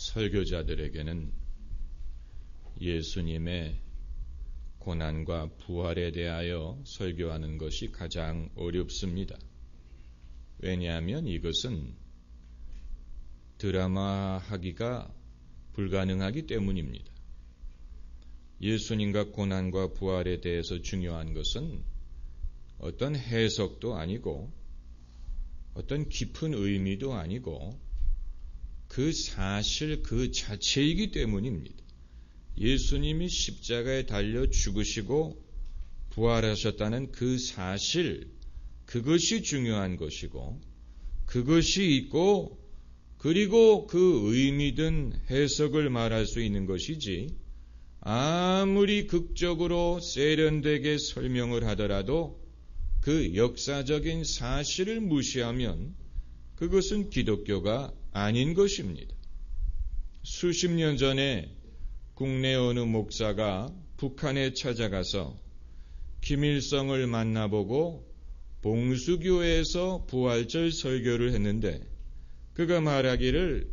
설교자들에게는 예수님의 고난과 부활에 대하여 설교하는 것이 가장 어렵습니다. 왜냐하면 이것은 드라마하기가 불가능하기 때문입니다. 예수님과 고난과 부활에 대해서 중요한 것은 어떤 해석도 아니고 어떤 깊은 의미도 아니고 그 사실 그 자체이기 때문입니다. 예수님이 십자가에 달려 죽으시고 부활하셨다는 그 사실, 그것이 중요한 것이고 그것이 있고 그리고 그 의미든 해석을 말할 수 있는 것이지, 아무리 극적으로 세련되게 설명을 하더라도 그 역사적인 사실을 무시하면 그것은 기독교가 아닌 것입니다. 수십 년 전에 국내 어느 목사가 북한에 찾아가서 김일성을 만나보고 봉수교회에서 부활절 설교를 했는데, 그가 말하기를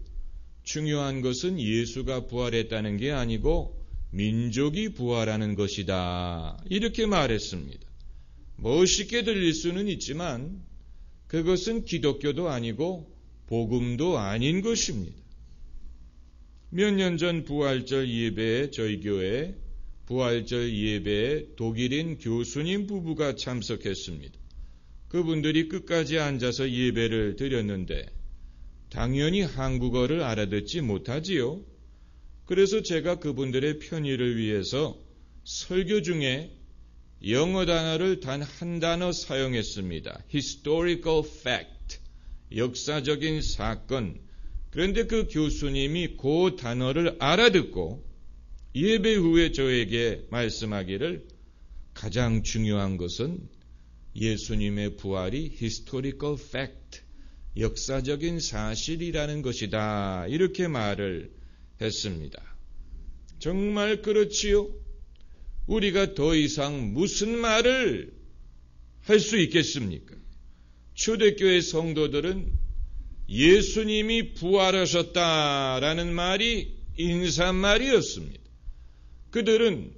중요한 것은 예수가 부활했다는 게 아니고 민족이 부활하는 것이다, 이렇게 말했습니다. 멋있게 들릴 수는 있지만 그것은 기독교도 아니고 복음도 아닌 것입니다. 몇 년 전 부활절 예배에 저희 교회에 부활절 예배에 독일인 교수님 부부가 참석했습니다. 그분들이 끝까지 앉아서 예배를 드렸는데 당연히 한국어를 알아듣지 못하지요. 그래서 제가 그분들의 편의를 위해서 설교 중에 영어 단어를 단 한 단어 사용했습니다. historical fact, 역사적인 사건. 그런데 그 교수님이 그 단어를 알아듣고 예배 후에 저에게 말씀하기를 가장 중요한 것은 예수님의 부활이 historical fact, 역사적인 사실이라는 것이다, 이렇게 말을 했습니다. 정말 그렇지요? 우리가 더 이상 무슨 말을 할 수 있겠습니까? 초대교회 성도들은 예수님이 부활하셨다라는 말이 인사말이었습니다. 그들은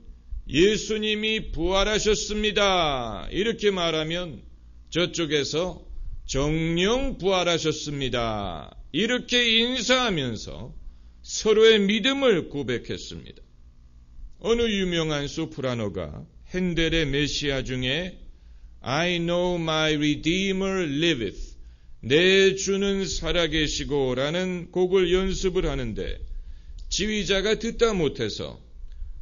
예수님이 부활하셨습니다, 이렇게 말하면 저쪽에서 정령 부활하셨습니다, 이렇게 인사하면서 서로의 믿음을 고백했습니다. 어느 유명한 소프라노가 핸델의 메시아 중에 I know my Redeemer liveth, 내 주는 살아계시고 라는 곡을 연습을 하는데 지휘자가 듣다 못해서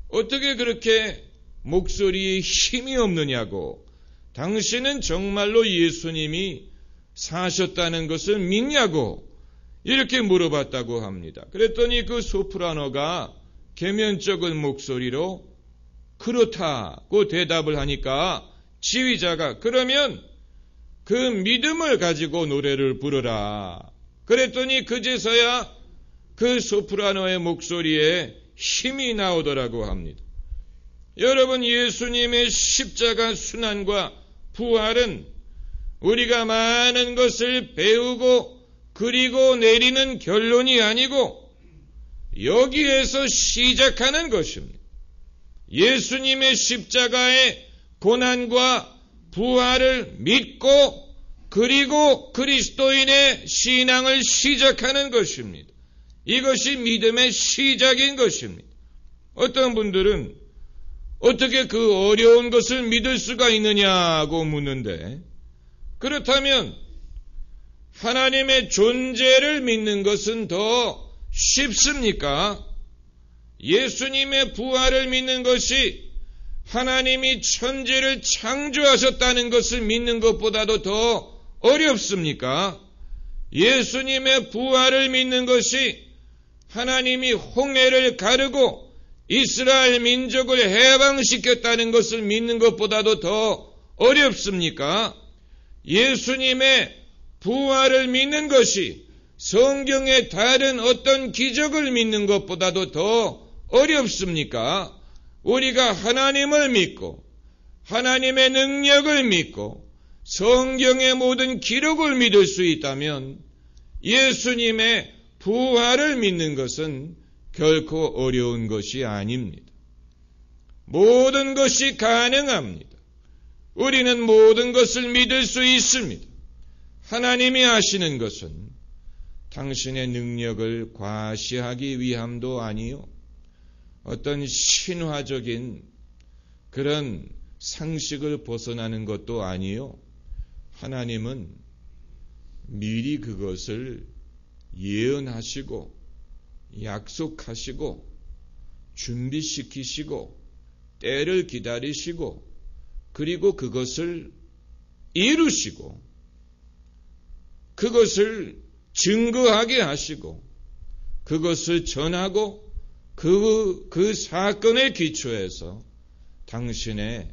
어떻게 그렇게 목소리에 힘이 없느냐고, 당신은 정말로 예수님이 사셨다는 것을 믿냐고 이렇게 물어봤다고 합니다. 그랬더니 그 소프라노가 계면적인 목소리로 그렇다고 대답을 하니까 지휘자가 그러면 그 믿음을 가지고 노래를 부르라. 그랬더니 그제서야 그 소프라노의 목소리에 힘이 나오더라고 합니다. 여러분, 예수님의 십자가 순환과 부활은 우리가 많은 것을 배우고 그리고 내리는 결론이 아니고 여기에서 시작하는 것입니다. 예수님의 십자가의 고난과 부활을 믿고 그리고 그리스도인의 신앙을 시작하는 것입니다. 이것이 믿음의 시작인 것입니다. 어떤 분들은 어떻게 그 어려운 것을 믿을 수가 있느냐고 묻는데, 그렇다면 하나님의 존재를 믿는 것은 더 쉽습니까? 예수님의 부활을 믿는 것이 하나님이 천지를 창조하셨다는 것을 믿는 것보다도 더 어렵습니까? 예수님의 부활을 믿는 것이 하나님이 홍해를 가르고 이스라엘 민족을 해방시켰다는 것을 믿는 것보다도 더 어렵습니까? 예수님의 부활을 믿는 것이 성경의 다른 어떤 기적을 믿는 것보다도 더 어렵습니까? 우리가 하나님을 믿고 하나님의 능력을 믿고 성경의 모든 기록을 믿을 수 있다면 예수님의 부활을 믿는 것은 결코 어려운 것이 아닙니다. 모든 것이 가능합니다. 우리는 모든 것을 믿을 수 있습니다. 하나님이 하시는 것은 당신의 능력을 과시하기 위함도 아니요, 어떤 신화적인 그런 상식을 벗어나는 것도 아니요, 하나님은 미리 그것을 예언하시고 약속하시고 준비시키시고 때를 기다리시고 그리고 그것을 이루시고 그것을 증거하게 하시고 그것을 전하고 그 사건에 기초해서 당신의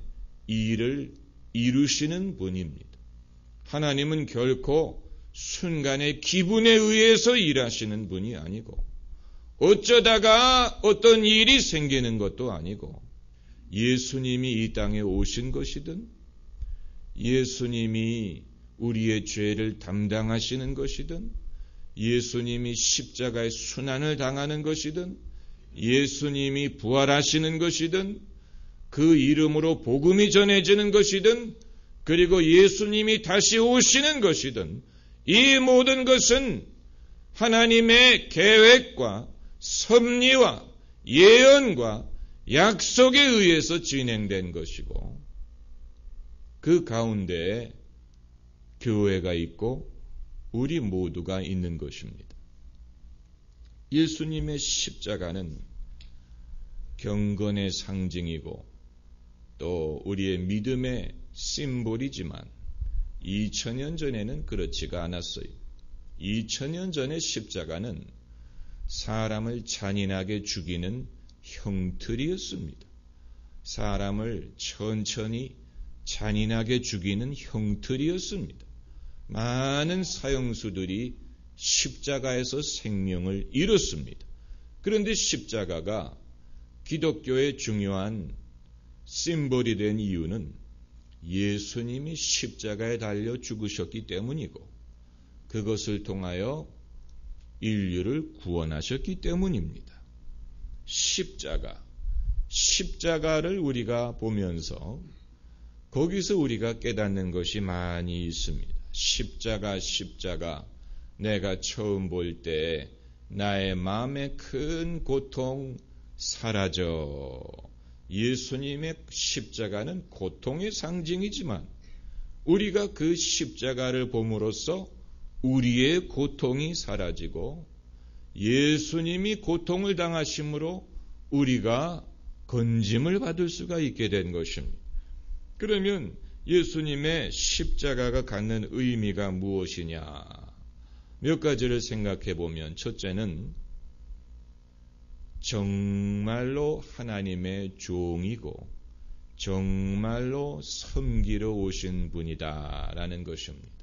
일을 이루시는 분입니다. 하나님은 결코 순간의 기분에 의해서 일하시는 분이 아니고 어쩌다가 어떤 일이 생기는 것도 아니고 예수님이 이 땅에 오신 것이든 예수님이 우리의 죄를 담당하시는 것이든 예수님이 십자가의 순환을 당하는 것이든 예수님이 부활하시는 것이든 그 이름으로 복음이 전해지는 것이든 그리고 예수님이 다시 오시는 것이든 이 모든 것은 하나님의 계획과 섭리와 예언과 약속에 의해서 진행된 것이고 그 가운데에 교회가 있고 우리 모두가 있는 것입니다. 예수님의 십자가는 경건의 상징이고 또 우리의 믿음의 심볼이지만 2000년 전에는 그렇지가 않았어요. 2000년 전의 십자가는 사람을 잔인하게 죽이는 형틀이었습니다. 사람을 천천히 잔인하게 죽이는 형틀이었습니다. 많은 사형수들이 십자가에서 생명을 잃었습니다. 그런데 십자가가 기독교의 중요한 심볼이 된 이유는 예수님이 십자가에 달려 죽으셨기 때문이고 그것을 통하여 인류를 구원하셨기 때문입니다. 십자가를 우리가 보면서 거기서 우리가 깨닫는 것이 많이 있습니다. 십자가 내가 처음 볼 때 나의 마음의 큰 고통 사라져. 예수님의 십자가는 고통의 상징이지만 우리가 그 십자가를 봄으로써 우리의 고통이 사라지고 예수님이 고통을 당하심으로 우리가 건짐을 받을 수가 있게 된 것입니다. 그러면 예수님의 십자가가 갖는 의미가 무엇이냐? 몇 가지를 생각해 보면 첫째는 정말로 하나님의 종이고 정말로 섬기러 오신 분이다라는 것입니다.